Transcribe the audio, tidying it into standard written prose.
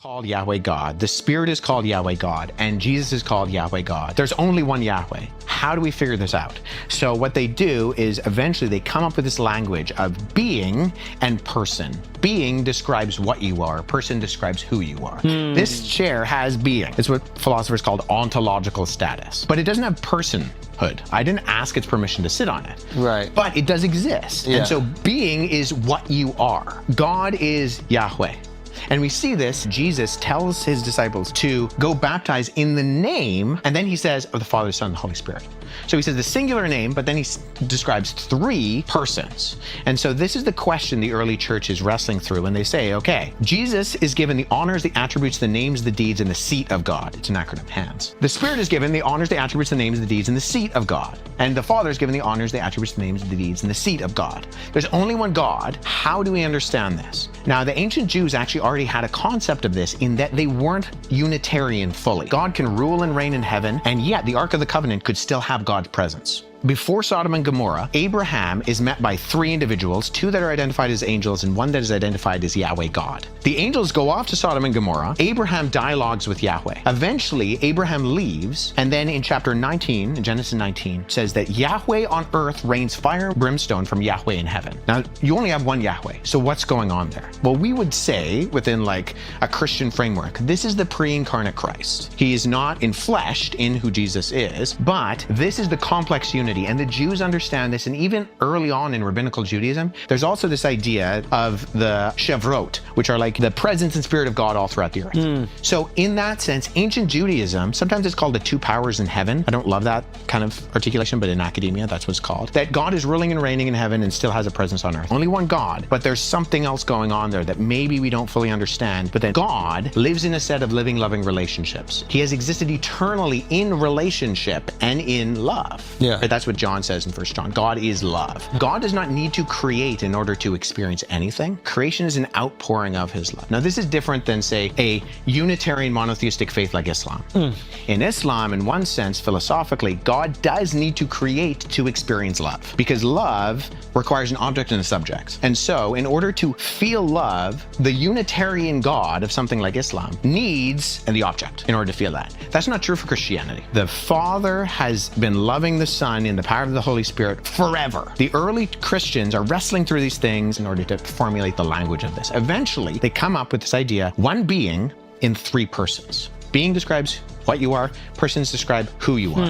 Called Yahweh God. The Spirit is called Yahweh God, and Jesus is called Yahweh God. There's only one Yahweh. How do we figure this out? So what they do is eventually they come up with this language of being and person. Being describes what you are. Person describes who you are. This chair has being. It's what philosophers called ontological status. But it doesn't have personhood. I didn't ask its permission to sit on it. Right. But it does exist. Yeah. And so being is what you are. God is Yahweh. And we see this, Jesus tells his disciples to go baptize in the name, and then he says, of the Father, Son, and the Holy Spirit. So he says the singular name, but then he describes three persons. And so this is the question the early church is wrestling through when they say, okay, Jesus is given the honors, the attributes, the names, the deeds, and the seat of God. It's an acronym, HANDS. The Spirit is given the honors, the attributes, the names, the deeds, and the seat of God. And the Father is given the honors, the attributes, the names, the deeds, and the seat of God. There's only one God. How do we understand this? Now, the ancient Jews actually already had a concept of this in that they weren't Unitarian fully. God can rule and reign in heaven, and yet the Ark of the Covenant could still have God's presence. Before Sodom and Gomorrah, Abraham is met by three individuals, two that are identified as angels and one that is identified as Yahweh God. The angels go off to Sodom and Gomorrah. Abraham dialogues with Yahweh. Eventually, Abraham leaves, and then in chapter 19, in Genesis 19, says that Yahweh on earth rains fire and brimstone from Yahweh in heaven. Now, you only have one Yahweh, so what's going on there? Well, we would say, within like a Christian framework, this is the pre-incarnate Christ. He is not enfleshed in who Jesus is, but this is the complex unity. And the Jews understand this, and even early on in rabbinical Judaism, there's also this idea of the Shevrot, which are like the presence and spirit of God all throughout the earth. So in that sense, ancient Judaism, sometimes it's called the two powers in heaven. I don't love that kind of articulation, but in academia, that's what it's called. That God is ruling and reigning in heaven and still has a presence on earth. Only one God, but there's something else going on there that maybe we don't fully understand, but that God lives in a set of living, loving relationships. He has existed eternally in relationship and in love. Yeah. That's what John says in 1 John. God is love. God does not need to create in order to experience anything. Creation is an outpouring of his love. Now, this is different than, say, a Unitarian monotheistic faith like Islam. In Islam, in one sense, philosophically, God does need to create to experience love, because love requires an object and a subject. And so, in order to feel love, the Unitarian God of something like Islam needs the object in order to feel that. That's not true for Christianity. The Father has been loving the Son in the power of the Holy Spirit forever. The early Christians are wrestling through these things in order to formulate the language of this. Eventually, they come up with this idea, one being in three persons. Being describes what you are, persons describe who you are.